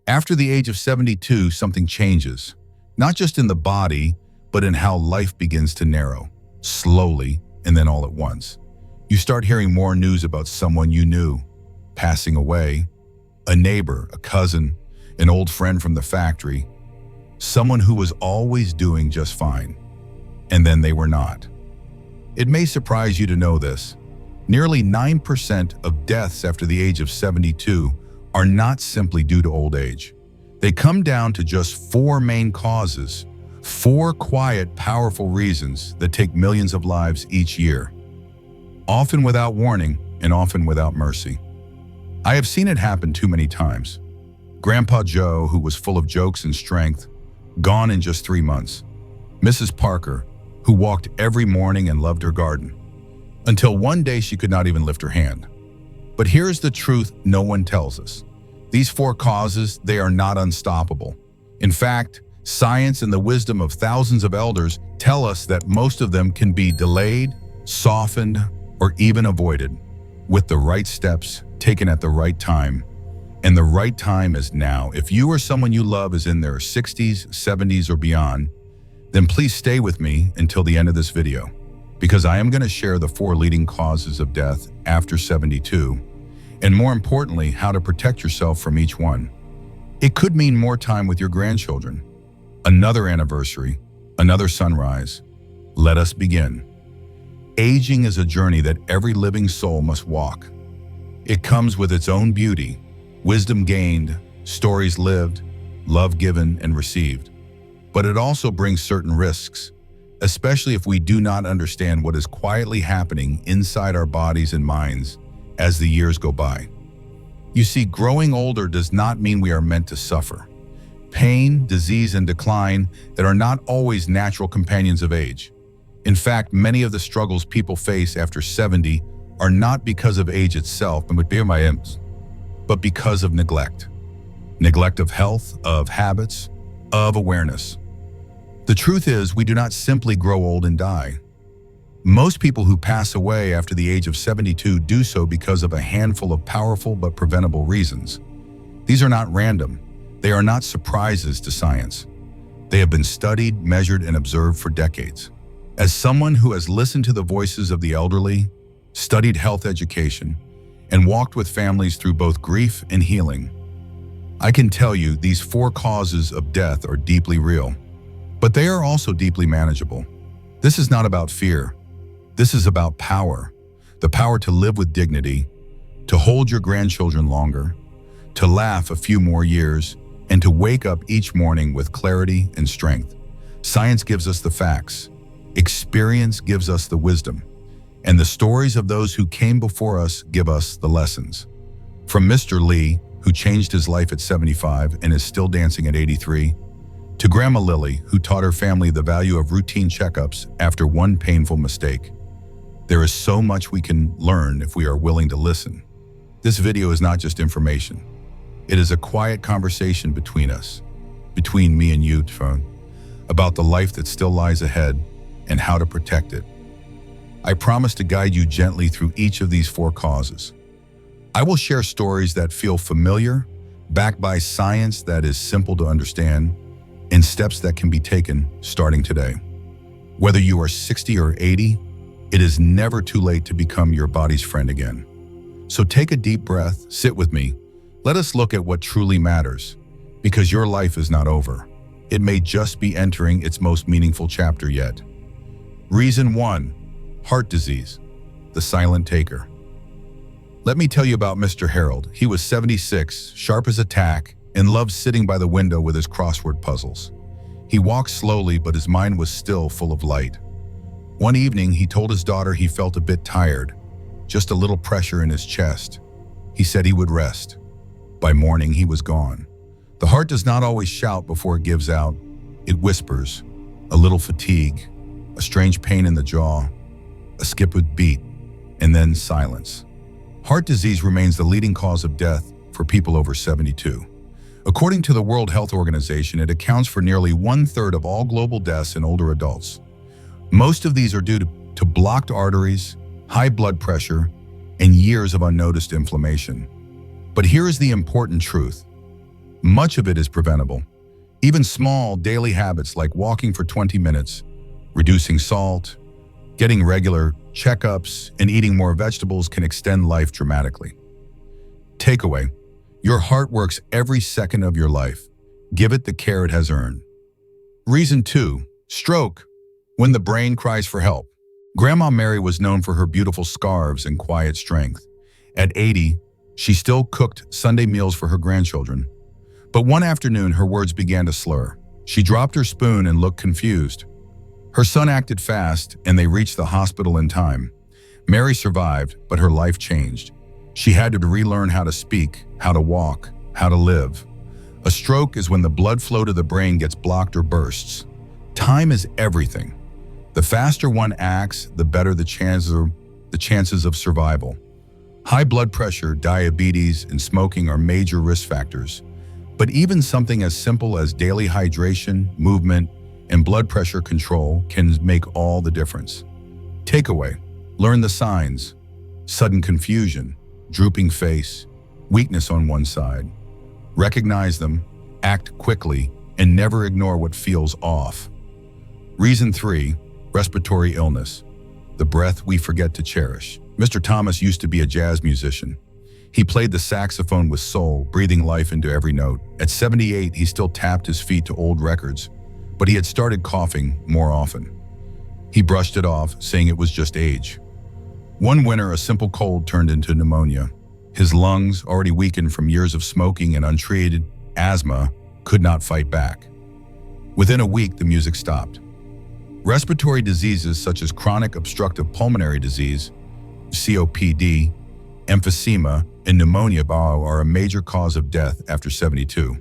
After the age of 72, something changes, not just in the body, but in how life begins to narrow, slowly and then all at once. You start hearing more news about someone you knew passing away, a neighbor, a cousin, an old friend from the factory, someone who was always doing just fine, and then they were not. It may surprise you to know this. Nearly 9% of deaths after the age of 72 are not simply due to old age. They come down to just four main causes, four quiet, powerful reasons that take millions of lives each year, often without warning and often without mercy. I have seen it happen too many times. Grandpa Joe, who was full of jokes and strength, gone in just 3 months. Mrs. Parker, who walked every morning and loved her garden, until one day she could not even lift her hand. But here's the truth no one tells us. These four causes, they are not unstoppable. In fact, science and the wisdom of thousands of elders tell us that most of them can be delayed, softened, or even avoided with the right steps taken at the right time. And the right time is now. If you or someone you love is in their 60s, 70s, or beyond, then please stay with me until the end of this video, because I am going to share the four leading causes of death after 72, and more importantly, how to protect yourself from each one. It could mean more time with your grandchildren, another anniversary, another sunrise. Let us begin. Aging is a journey that every living soul must walk. It comes with its own beauty, wisdom gained, stories lived, love given and received. But it also brings certain risks, especially if we do not understand what is quietly happening inside our bodies and minds as the years go by. You see, growing older does not mean we are meant to suffer. Pain, disease, and decline that are not always natural companions of age. In fact, many of the struggles people face after 70 are not because of age itself, but because of neglect. Neglect of health, of habits, of awareness. The truth is, we do not simply grow old and die. Most people who pass away after the age of 72 do so because of a handful of powerful but preventable reasons. These are not random. They are not surprises to science. They have been studied, measured, and observed for decades. As someone who has listened to the voices of the elderly, studied health education, and walked with families through both grief and healing, I can tell you these four causes of death are deeply real, but they are also deeply manageable. This is not about fear. This is about power. The power to live with dignity, to hold your grandchildren longer, to laugh a few more years, and to wake up each morning with clarity and strength. Science gives us the facts. Experience gives us the wisdom. And the stories of those who came before us give us the lessons. From Mr. Lee, who changed his life at 75 and is still dancing at 83, to Grandma Lily, who taught her family the value of routine checkups after one painful mistake. There is so much we can learn if we are willing to listen. This video is not just information. It is a quiet conversation between us, between me and you, about the life that still lies ahead and how to protect it. I promise to guide you gently through each of these four causes. I will share stories that feel familiar, backed by science that is simple to understand, and steps that can be taken starting today. Whether you are 60 or 80, it is never too late to become your body's friend again. So take a deep breath, sit with me. Let us look at what truly matters, because your life is not over. It may just be entering its most meaningful chapter yet. Reason 1. Heart disease, the silent taker. Let me tell you about Mr. Harold. He was 76, sharp as a tack, and loved sitting by the window with his crossword puzzles. He walked slowly, but his mind was still full of light. One evening, he told his daughter he felt a bit tired, just a little pressure in his chest. He said he would rest. By morning, he was gone. The heart does not always shout before it gives out. It whispers, a little fatigue, a strange pain in the jaw, a skipped beat, and then silence. Heart disease remains the leading cause of death for people over 72. According to the World Health Organization, it accounts for nearly 1/3 of all global deaths in older adults. Most of these are due to blocked arteries, high blood pressure, and years of unnoticed inflammation. But here is the important truth. Much of it is preventable. Even small daily habits like walking for 20 minutes, reducing salt, getting regular checkups, and eating more vegetables can extend life dramatically. Takeaway: your heart works every second of your life. Give it the care it has earned. Reason 2. Stroke. When the brain cries for help. Grandma Mary was known for her beautiful scarves and quiet strength. At 80, she still cooked Sunday meals for her grandchildren. But one afternoon, her words began to slur. She dropped her spoon and looked confused. Her son acted fast, and they reached the hospital in time. Mary survived, but her life changed. She had to relearn how to speak, how to walk, how to live. A stroke is when the blood flow to the brain gets blocked or bursts. Time is everything. The faster one acts, the better the chances of survival. High blood pressure, diabetes, and smoking are major risk factors. But even something as simple as daily hydration, movement, and blood pressure control can make all the difference. Takeaway: learn the signs. Sudden confusion, drooping face, weakness on one side. Recognize them, act quickly, and never ignore what feels off. Reason 3. Respiratory illness. The breath we forget to cherish. Mr. Thomas used to be a jazz musician. He played the saxophone with soul, breathing life into every note. At 78, he still tapped his feet to old records, but he had started coughing more often. He brushed it off, saying it was just age. One winter, a simple cold turned into pneumonia. His lungs, already weakened from years of smoking and untreated asthma, could not fight back. Within a week, the music stopped. Respiratory diseases such as chronic obstructive pulmonary disease, COPD, emphysema, and pneumonia are a major cause of death after 72.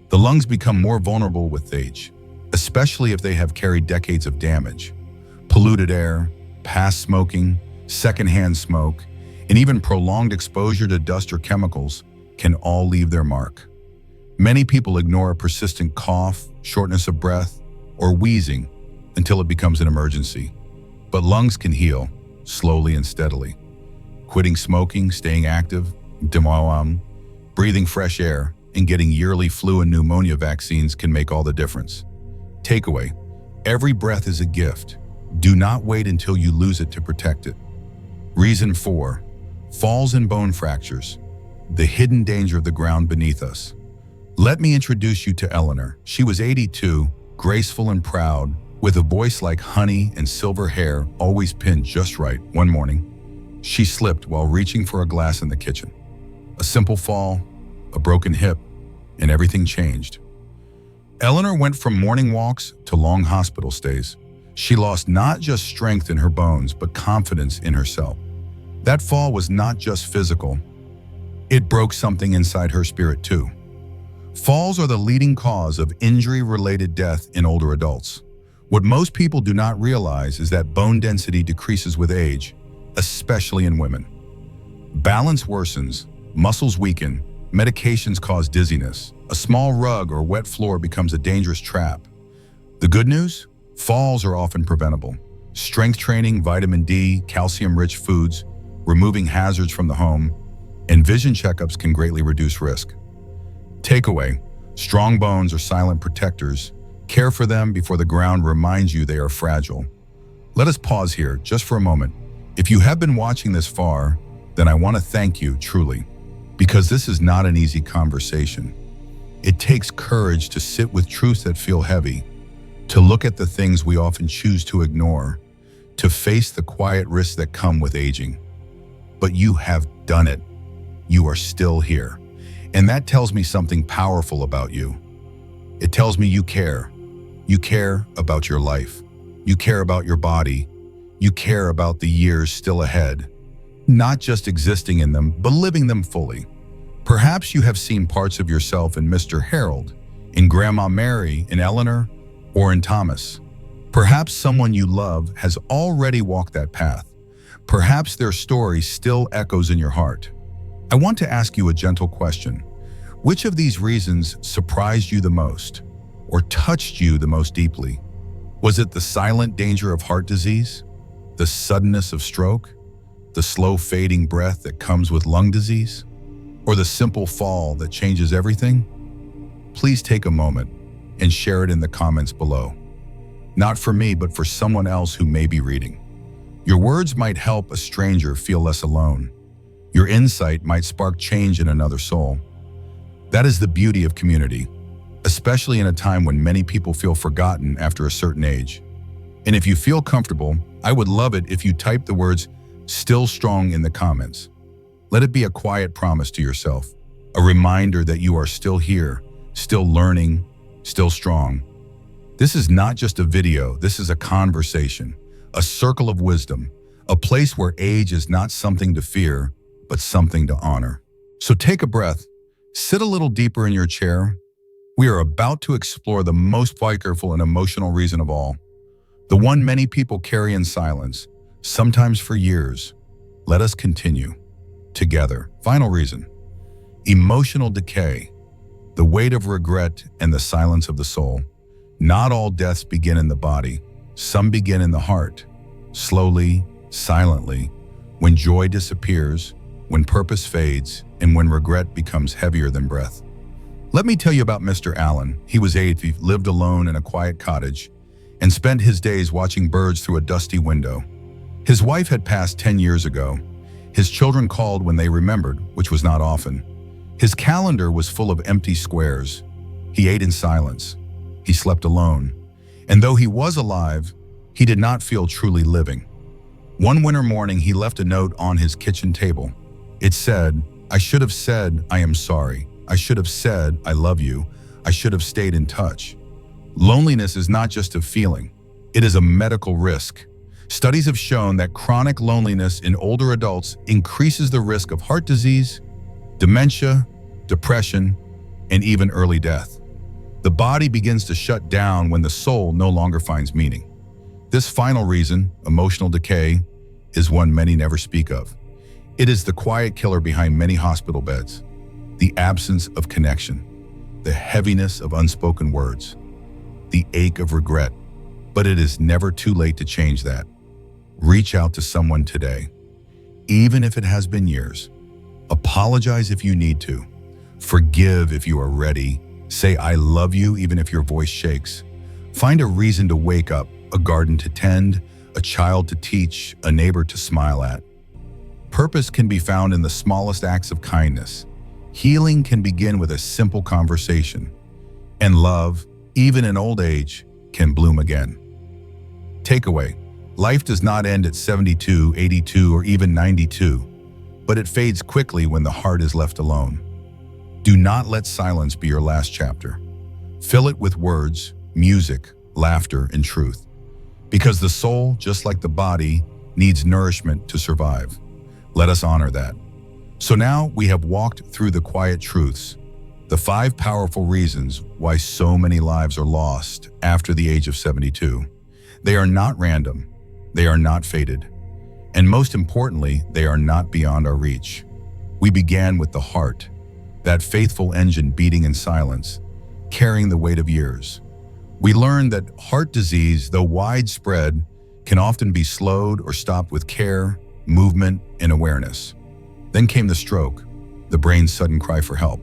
The lungs become more vulnerable with age, especially if they have carried decades of damage. Polluted air, past smoking, secondhand smoke, and even prolonged exposure to dust or chemicals can all leave their mark. Many people ignore a persistent cough, shortness of breath, or wheezing until it becomes an emergency. But lungs can heal, slowly and steadily. Quitting smoking, staying active, breathing fresh air, and getting yearly flu and pneumonia vaccines can make all the difference. Takeaway: every breath is a gift. Do not wait until you lose it to protect it. Reason 4. Falls and bone fractures. The hidden danger of the ground beneath us. Let me introduce you to Eleanor. She was 82, graceful and proud, with a voice like honey and silver hair always pinned just right. One morning, she slipped while reaching for a glass in the kitchen. A simple fall, a broken hip, and everything changed. Eleanor went from morning walks to long hospital stays. She lost not just strength in her bones, but confidence in herself. That fall was not just physical. It broke something inside her spirit too. Falls are the leading cause of injury-related death in older adults. What most people do not realize is that bone density decreases with age, especially in women. Balance worsens, muscles weaken, medications cause dizziness. A small rug or wet floor becomes a dangerous trap. The good news? Falls are often preventable. Strength training, vitamin D, calcium-rich foods, removing hazards from the home, and vision checkups can greatly reduce risk. Takeaway: strong bones are silent protectors. Care for them before the ground reminds you they are fragile. Let us pause here just for a moment. If you have been watching this far, then I want to thank you truly, because this is not an easy conversation. It takes courage to sit with truths that feel heavy, to look at the things we often choose to ignore, to face the quiet risks that come with aging. But you have done it. You are still here. And that tells me something powerful about you. It tells me you care. You care about your life. You care about your body. You care about the years still ahead. Not just existing in them, but living them fully. Perhaps you have seen parts of yourself in Mr. Harold, in Grandma Mary, in Eleanor, or in Thomas. Perhaps someone you love has already walked that path. Perhaps their story still echoes in your heart. I want to ask you a gentle question. Which of these reasons surprised you the most, or touched you the most deeply? Was it the silent danger of heart disease? The suddenness of stroke? The slow fading breath that comes with lung disease? Or the simple fall that changes everything? please take a moment and share it in the comments below. Not for me, but for someone else who may be reading. Your words might help a stranger feel less alone. Your insight might spark change in another soul. That is the beauty of community, especially in a time when many people feel forgotten after a certain age. And if you feel comfortable, I would love it if you type the words "still strong" in the comments. Let it be a quiet promise to yourself, a reminder that you are still here, still learning, still strong. This is not just a video, this is a conversation, a circle of wisdom, a place where age is not something to fear, but something to honor. So take a breath, sit a little deeper in your chair. We are about to explore the most powerful and emotional reason of all, the one many people carry in silence, sometimes for years. Let us continue together. Final reason: emotional decay, the weight of regret and the silence of the soul. Not all deaths begin in the body. Some begin in the heart, slowly, silently, when joy disappears, when purpose fades, and when regret becomes heavier than breath. Let me tell you about Mr. Allen. He was 80, lived alone in a quiet cottage, and spent his days watching birds through a dusty window. His wife had passed 10 years ago. His children called when they remembered, which was not often. His calendar was full of empty squares. He ate in silence. He slept alone. And though he was alive, he did not feel truly living. One winter morning, he left a note on his kitchen table. It said, "I should have said I am sorry. I should have said I love you. I should have stayed in touch." Loneliness is not just a feeling. It is a medical risk. Studies have shown that chronic loneliness in older adults increases the risk of heart disease, dementia, depression, and even early death. The body begins to shut down when the soul no longer finds meaning. This final reason, emotional decay, is one many never speak of. It is the quiet killer behind many hospital beds. The absence of connection, the heaviness of unspoken words, the ache of regret. But it is never too late to change that. Reach out to someone today, even if it has been years. Apologize if you need to. Forgive if you are ready. Say "I love you" even if your voice shakes. Find a reason to wake up, a garden to tend, a child to teach, a neighbor to smile at. Purpose can be found in the smallest acts of kindness. Healing can begin with a simple conversation. And love, even in old age, can bloom again. Takeaway: life does not end at 72, 82, or even 92, but it fades quickly when the heart is left alone. Do not let silence be your last chapter. Fill it with words, music, laughter, and truth. Because the soul, just like the body, needs nourishment to survive. Let us honor that. So now we have walked through the quiet truths, the 5 powerful reasons why so many lives are lost after the age of 72. They are not random. They are not fated. And most importantly, they are not beyond our reach. We began with the heart, that faithful engine beating in silence, carrying the weight of years. We learned that heart disease, though widespread, can often be slowed or stopped with care, movement, and awareness. Then came the stroke, the brain's sudden cry for help.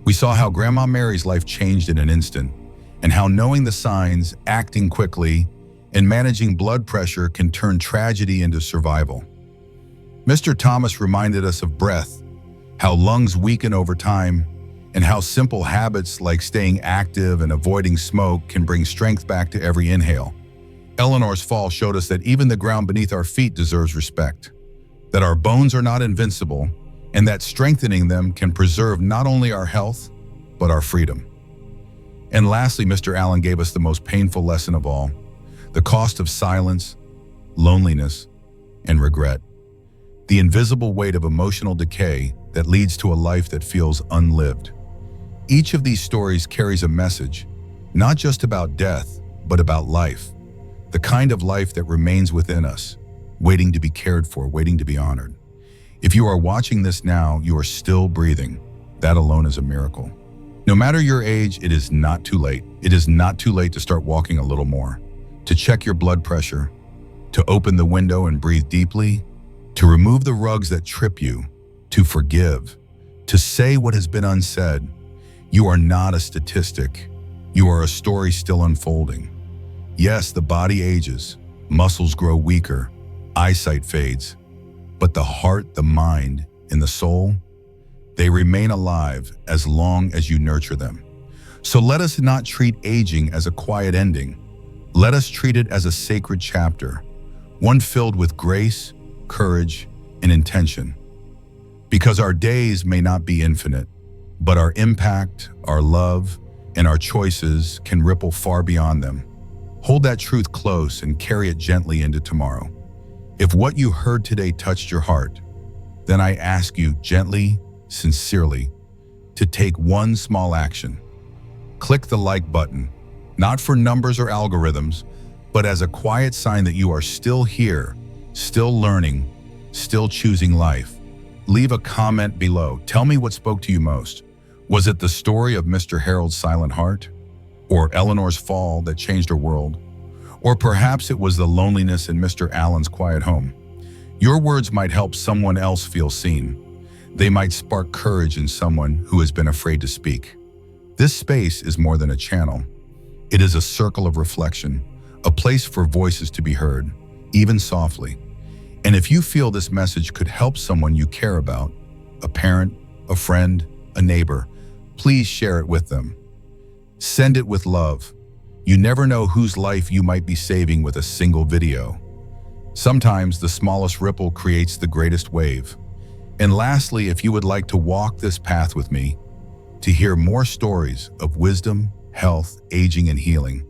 We saw how Grandma Mary's life changed in an instant, and how knowing the signs, acting quickly, and managing blood pressure can turn tragedy into survival. Mr. Thomas reminded us of breath, how lungs weaken over time, and how simple habits like staying active and avoiding smoke can bring strength back to every inhale. Eleanor's fall showed us that even the ground beneath our feet deserves respect, that our bones are not invincible, and that strengthening them can preserve not only our health, but our freedom. And lastly, Mr. Allen gave us the most painful lesson of all, the cost of silence, loneliness, and regret. The invisible weight of emotional decay that leads to a life that feels unlived. Each of these stories carries a message, not just about death, but about life, the kind of life that remains within us, waiting to be cared for, waiting to be honored. If you are watching this now, you are still breathing. That alone is a miracle. No matter your age, it is not too late. It is not too late to start walking a little more, to check your blood pressure, to open the window and breathe deeply, to remove the rugs that trip you, to forgive, to say what has been unsaid. You are not a statistic. You are a story still unfolding. Yes, the body ages, muscles grow weaker, eyesight fades, but the heart, the mind, and the soul, they remain alive as long as you nurture them. So let us not treat aging as a quiet ending. Let us treat it as a sacred chapter, one filled with grace, courage, and intention. Because our days may not be infinite, but our impact, our love, and our choices can ripple far beyond them. Hold that truth close and carry it gently into tomorrow. If what you heard today touched your heart, then I ask you gently, sincerely, to take one small action. Click the like button, not for numbers or algorithms, but as a quiet sign that you are still here, still learning, still choosing life. Leave a comment below. Tell me what spoke to you most. Was it the story of Mr. Harold's silent heart? Or Eleanor's fall that changed her world? Or perhaps it was the loneliness in Mr. Allen's quiet home. Your words might help someone else feel seen. They might spark courage in someone who has been afraid to speak. This space is more than a channel. It is a circle of reflection, a place for voices to be heard, even softly. And if you feel this message could help someone you care about, a parent, a friend, a neighbor, please share it with them. Send it with love. You never know whose life you might be saving with a single video. Sometimes the smallest ripple creates the greatest wave. And lastly, if you would like to walk this path with me, to hear more stories of wisdom, health, aging, and healing,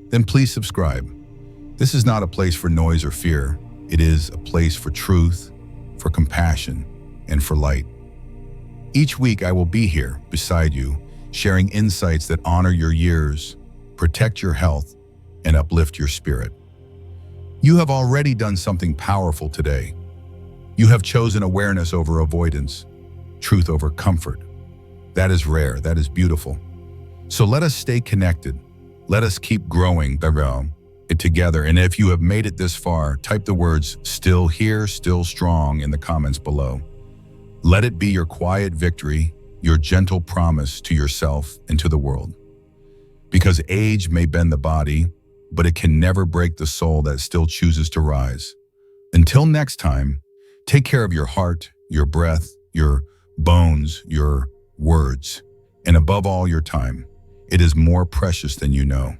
then please subscribe. This is not a place for noise or fear. It is a place for truth, for compassion, and for light. Each week I will be here beside you, sharing insights that honor your years, protect your health, and uplift your spirit. You have already done something powerful today. You have chosen awareness over avoidance, truth over comfort. That is rare, that is beautiful. So let us stay connected. Let us keep growing together. And if you have made it this far, type the words "still here, still strong" in the comments below. Let it be your quiet victory, your gentle promise to yourself and to the world. Because age may bend the body, but it can never break the soul that still chooses to rise. Until next time, take care of your heart, your breath, your bones, your words, and above all, your time. It is more precious than you know.